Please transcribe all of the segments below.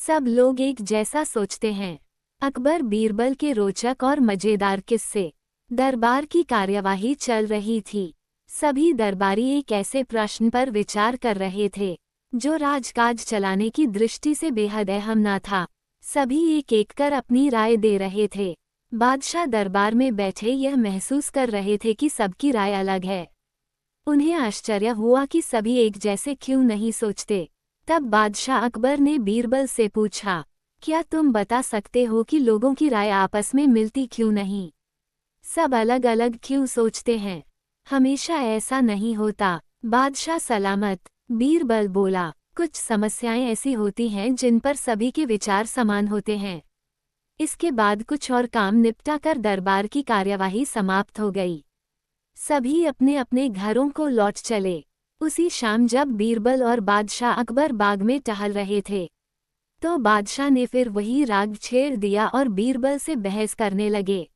सब लोग एक जैसा सोचते हैं। अकबर बीरबल के रोचक और मजेदार किस्से। दरबार की कार्यवाही चल रही थी। सभी दरबारी एक ऐसे प्रश्न पर विचार कर रहे थे जो राजकाज चलाने की दृष्टि से बेहद अहम न था। सभी एक एक कर अपनी राय दे रहे थे। बादशाह दरबार में बैठे यह महसूस कर रहे थे कि सबकी राय अलग है। उन्हें आश्चर्य हुआ कि सभी एक जैसे क्यों नहीं सोचते। तब बादशाह अकबर ने बीरबल से पूछा, क्या तुम बता सकते हो कि लोगों की राय आपस में मिलती क्यों नहीं? सब अलग अलग क्यों सोचते हैं? हमेशा ऐसा नहीं होता। बादशाह सलामत। बीरबल बोला, कुछ समस्याएं ऐसी होती हैं जिन पर सभी के विचार समान होते हैं। इसके बाद कुछ और काम निपटा कर दरबार की कार्यवाही समाप्त हो गई। सभी अपने अपने घरों को लौट चले। उसी शाम जब बीरबल और बादशाह अकबर बाग में टहल रहे थे तो बादशाह ने फिर वही राग छेड़ दिया और बीरबल से बहस करने लगे।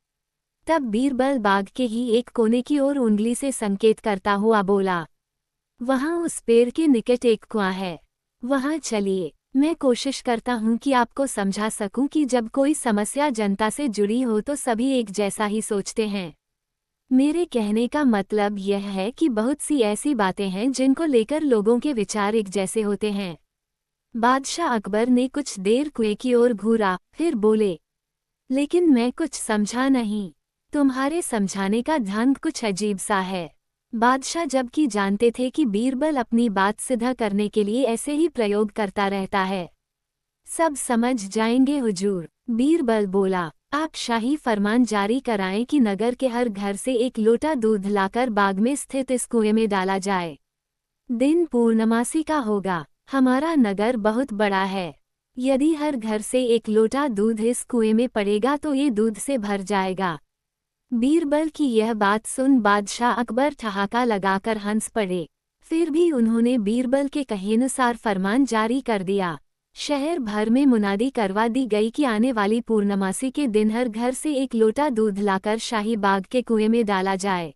तब बीरबल बाग के ही एक कोने की ओर उंगली से संकेत करता हुआ बोला, वहां उस पेड़ के निकट एक कुआं है, वहां चलिए। मैं कोशिश करता हूं कि आपको समझा सकूं कि जब कोई समस्या जनता से जुड़ी हो तो सभी एक जैसा ही सोचते हैं। मेरे कहने का मतलब यह है कि बहुत सी ऐसी बातें हैं जिनको लेकर लोगों के विचार एक जैसे होते हैं। बादशाह अकबर ने कुछ देर कुएं की ओर घूरा, फिर बोले, लेकिन मैं कुछ समझा नहीं। तुम्हारे समझाने का ढंग कुछ अजीब सा है। बादशाह जबकि जानते थे कि बीरबल अपनी बात सिद्ध करने के लिए ऐसे ही प्रयोग करता रहता है। सब समझ जाएंगे हुजूर। बीरबल बोला, आप शाही फरमान जारी कराएं कि नगर के हर घर से एक लोटा दूध लाकर बाग में स्थित इस कुएं में डाला जाए। दिन पूर्णमासी का होगा। हमारा नगर बहुत बड़ा है। यदि हर घर से एक लोटा दूध इस कुएं में पड़ेगा तो ये दूध से भर जाएगा। बीरबल की यह बात सुन बादशाह अकबर ठहाका लगाकर हंस पड़े। फिर भी उन्होंने बीरबल के कहेनुसार फरमान जारी कर दिया। शहर भर में मुनादी करवा दी गई कि आने वाली पूर्णमासी के दिन हर घर से एक लोटा दूध लाकर शाही बाग के कुएं में डाला जाए।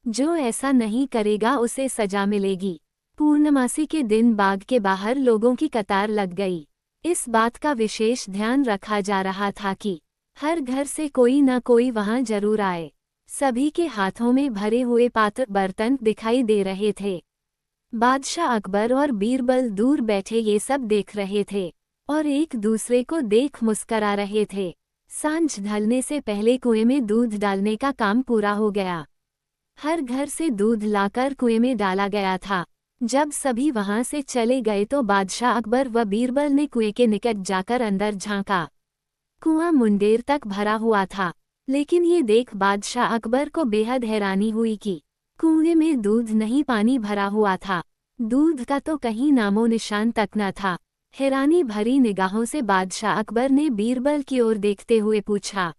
जो ऐसा नहीं करेगा उसे सजा मिलेगी। पूर्णमासी के दिन बाग के बाहर लोगों की कतार लग गई। इस बात का विशेष ध्यान रखा जा रहा था कि हर घर से कोई न कोई वहां जरूर आए। सभी के हाथों में भरे हुए पात्र बर्तन दिखाई दे रहे थे। बादशाह अकबर और बीरबल दूर बैठे ये सब देख रहे थे और एक दूसरे को देख मुस्करा रहे थे। सांझ ढलने से पहले कुएं में दूध डालने का काम पूरा हो गया। हर घर से दूध लाकर कुएं में डाला गया था। जब सभी वहां से चले गए तो बादशाह अकबर व बीरबल ने कुएं के निकट जाकर अंदर झांका। कुआं मुंडेर तक भरा हुआ था, लेकिन ये देख बादशाह अकबर को बेहद हैरानी हुई कि कुएं में दूध नहीं, पानी भरा हुआ था। दूध का तो कहीं नामो निशान तक न था। हैरानी भरी निगाहों से बादशाह अकबर ने बीरबल की ओर देखते हुए पूछा,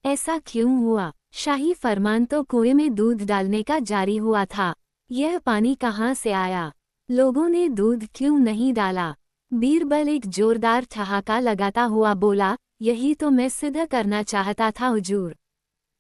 ऐसा क्यों हुआ? शाही फरमान तो कुएं में दूध डालने का जारी हुआ था। यह पानी कहाँ से आया? लोगों ने दूध क्यों नहीं डाला? बीरबल एक जोरदार ठहाका लगाता हुआ बोला, यही तो मैं सिद्ध करना चाहता था हुजूर।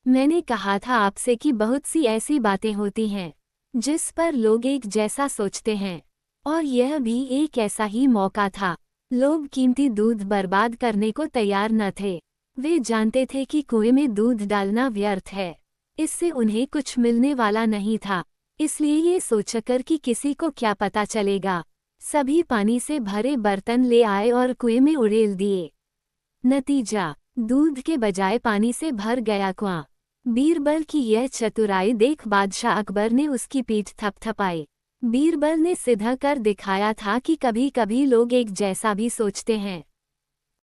मैंने कहा था आपसे कि बहुत सी ऐसी बातें होती हैं जिस पर लोग एक जैसा सोचते हैं, और यह भी एक ऐसा ही मौका था। लोग कीमती दूध बर्बाद करने को तैयार न थे। वे जानते थे कि कुएं में दूध डालना व्यर्थ है, इससे उन्हें कुछ मिलने वाला नहीं था। इसलिए ये सोचकर कि किसी को क्या पता चलेगा, सभी पानी से भरे बर्तन ले आए और कुएं में उड़ेल दिए। नतीजा, दूध के बजाय पानी से भर गया कुआं। बीरबल की यह चतुराई देख बादशाह अकबर ने उसकी पीठ थपथपाई। बीरबल ने सिद्ध कर दिखाया था कि कभी कभी लोग एक जैसा भी सोचते हैं।